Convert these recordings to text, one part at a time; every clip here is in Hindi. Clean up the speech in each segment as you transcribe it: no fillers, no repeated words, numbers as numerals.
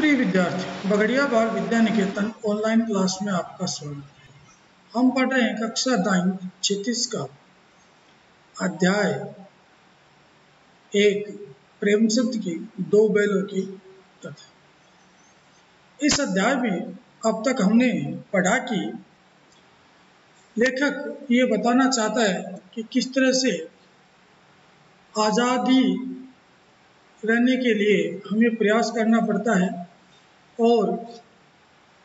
प्रिय विद्यार्थी, बगड़िया बाल विद्या निकेतन ऑनलाइन क्लास में आपका स्वागत है। हम पढ़ रहे हैं कक्षा 9 क्षितिज का अध्याय 1 प्रेमचंद की दो बैलों की कथा। इस अध्याय में अब तक हमने पढ़ा कि लेखक ये बताना चाहता है कि किस तरह से आज़ादी रहने के लिए हमें प्रयास करना पड़ता है और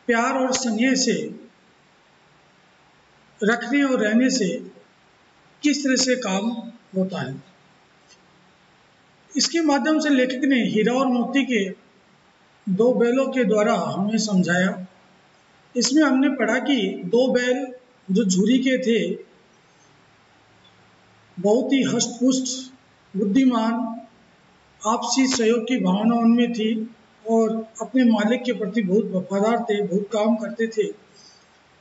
प्यार और स्नेह से रखने और रहने से किस तरह से काम होता है। इसके माध्यम से लेखक ने हीरा और मोती के दो बैलों के द्वारा हमें समझाया। इसमें हमने पढ़ा कि दो बैल जो झुरी के थे बहुत ही हष्ट-पुष्ट, बुद्धिमान, आपसी सहयोग की भावना उनमें थी और अपने मालिक के प्रति बहुत वफादार थे, बहुत काम करते थे।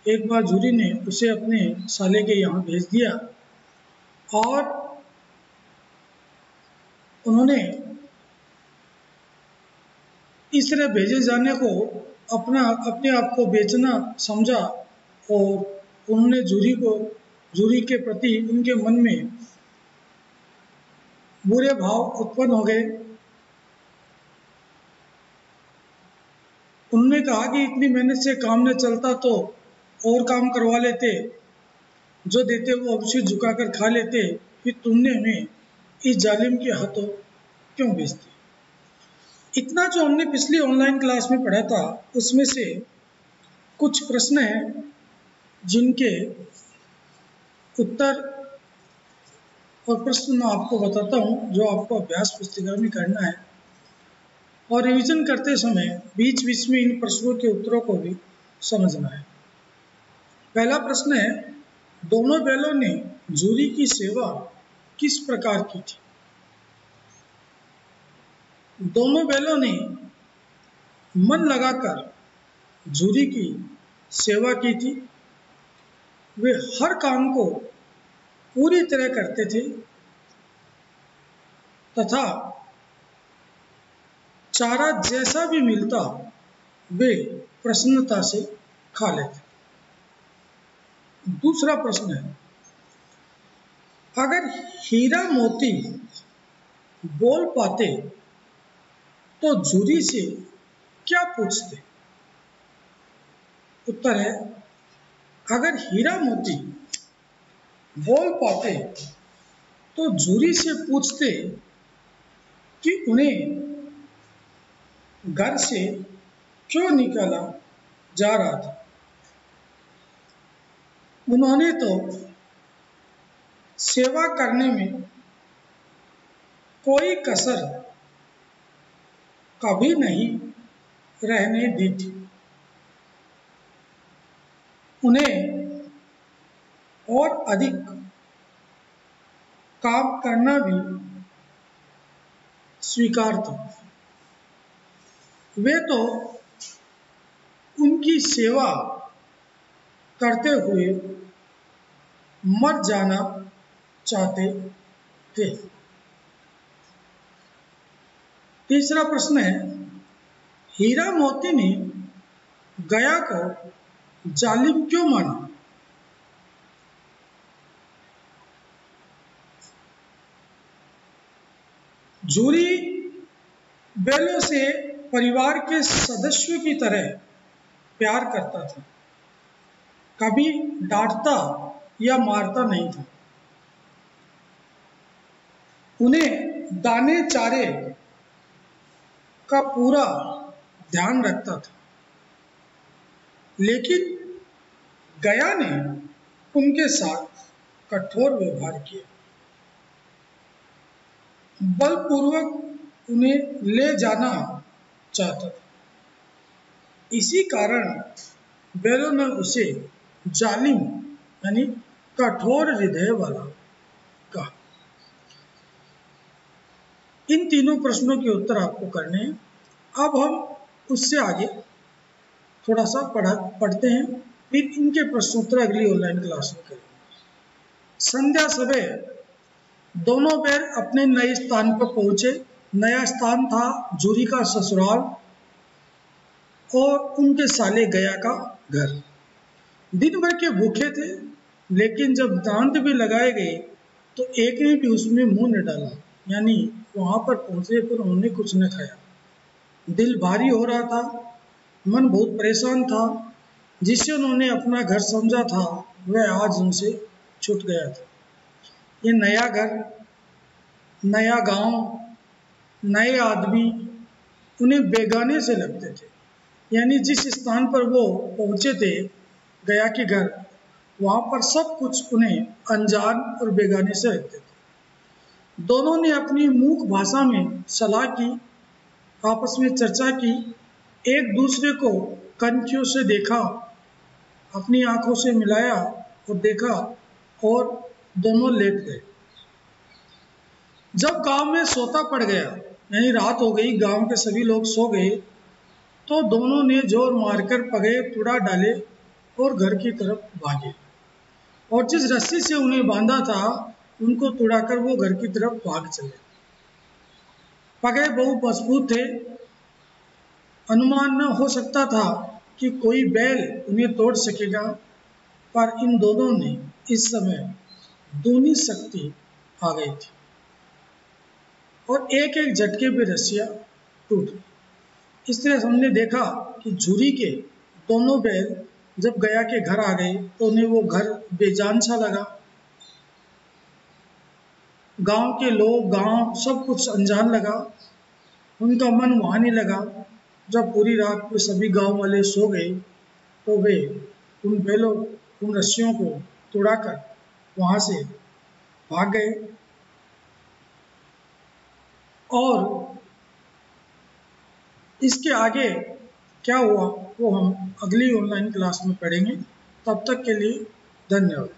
एक बार झुरी ने उसे अपने साले के यहाँ भेज दिया और उन्होंने इस तरह भेजे जाने को अपने आप को बेचना समझा और उन्होंने झुरी के प्रति उनके मन में बुरे भाव उत्पन्न हो गए। उन्होंने कहा कि इतनी मेहनत से काम न चलता तो और काम करवा लेते, जो देते वो उसे झुकाकर खा लेते, फिर तुमने हमें इस जालिम के हाथों क्यों बेच दिया। इतना जो हमने पिछली ऑनलाइन क्लास में पढ़ा था उसमें से कुछ प्रश्न हैं जिनके उत्तर और प्रश्न मैं आपको बताता हूँ, जो आपको अभ्यास पुस्तिका में करना है और रिवीजन करते समय बीच बीच में इन प्रश्नों के उत्तरों को भी समझना है। पहला प्रश्न है, दोनों बैलों ने झुरी की सेवा किस प्रकार की थी। दोनों बैलों ने मन लगाकर झुरी की सेवा की थी। वे हर काम को पूरी तरह करते थे तथा चारा जैसा भी मिलता वे प्रसन्नता से खा लेते। दूसरा प्रश्न है, अगर हीरा मोती बोल पाते तो झुरी से क्या पूछते। उत्तर है, अगर हीरा मोती बोल पाते तो झुरी से पूछते कि उन्हें घर से क्यों निकाला जा रहा था। उन्होंने तो सेवा करने में कोई कसर कभी नहीं रहने दी थी। उन्हें और अधिक काम करना भी स्वीकार था। वे तो उनकी सेवा करते हुए मर जाना चाहते थे। तीसरा प्रश्न है, हीरा मोती ने गया को जालिम क्यों माना। झुरी बैलों से परिवार के सदस्यों की तरह प्यार करता था, कभी डांटता या मारता नहीं था। उन्हें दाने चारे का पूरा ध्यान रखता था, लेकिन गया ने उनके साथ कठोर व्यवहार किया, बलपूर्वक उन्हें ले जाना चाहता था। इसी कारण बैलों ने उसे जालिम यानी कठोर हृदय वाला कहा। इन तीनों प्रश्नों के उत्तर आपको करने हैं। अब हम उससे आगे थोड़ा सा पढ़ते हैं, फिर इनके प्रश्नोत्तर अगली ऑनलाइन क्लास में करेंगे। संध्या समय दोनों बैल अपने नए स्थान पर पहुंचे। नया स्थान था झुरी का ससुराल। और उनके साले गया का घर। दिन भर के भूखे थे, लेकिन जब दांत भी लगाए गए तो एक ने भी उसमें मुंह न डाला, यानी वहां पर पहुंचे पर उन्होंने कुछ न खाया। दिल भारी हो रहा था, मन बहुत परेशान था। जिसे उन्होंने अपना घर समझा था वह आज उनसे छूट गया था। ये नया घर, नया गांव, नए आदमी उन्हें बेगाने से लगते थे। यानी जिस स्थान पर वो पहुंचे थे, गया के घर, वहां पर सब कुछ उन्हें अनजान और बेगाने से लगते थे। दोनों ने अपनी मूक भाषा में सलाह की, आपस में चर्चा की, एक दूसरे को कनखियों से देखा, अपनी आंखों से मिलाया और देखा, और दोनों लेट गए। जब गांव में सोता पड़ गया, यानी रात हो गई, गांव के सभी लोग सो गए, तो दोनों ने जोर मारकर पगे तुड़ा डाले और घर की तरफ भागे। और जिस रस्सी से उन्हें बांधा था उनको तुड़ाकर वो घर की तरफ भाग चले। पगे बहुत मजबूत थे, अनुमान न हो सकता था कि कोई बैल उन्हें तोड़ सकेगा, पर इन दोनों ने इस समय दूनी शक्ति आ गई थी और एक एक झटके पे रस्सियां टूट गई। इस तरह हमने देखा कि झुरी के दोनों बैल जब गया के घर आ गए तो उन्हें वो घर बेजान सा लगा। गांव के लोग, गांव सब कुछ अनजान लगा, उनका मन वहाँ नहीं लगा। जब पूरी रात को सभी गांव वाले सो गए तो वे उन बैलों, उन रस्सियों को तोड़ाकर वहाँ से भाग गए। और इसके आगे क्या हुआ वो हम अगली ऑनलाइन क्लास में पढ़ेंगे। तब तक के लिए धन्यवाद।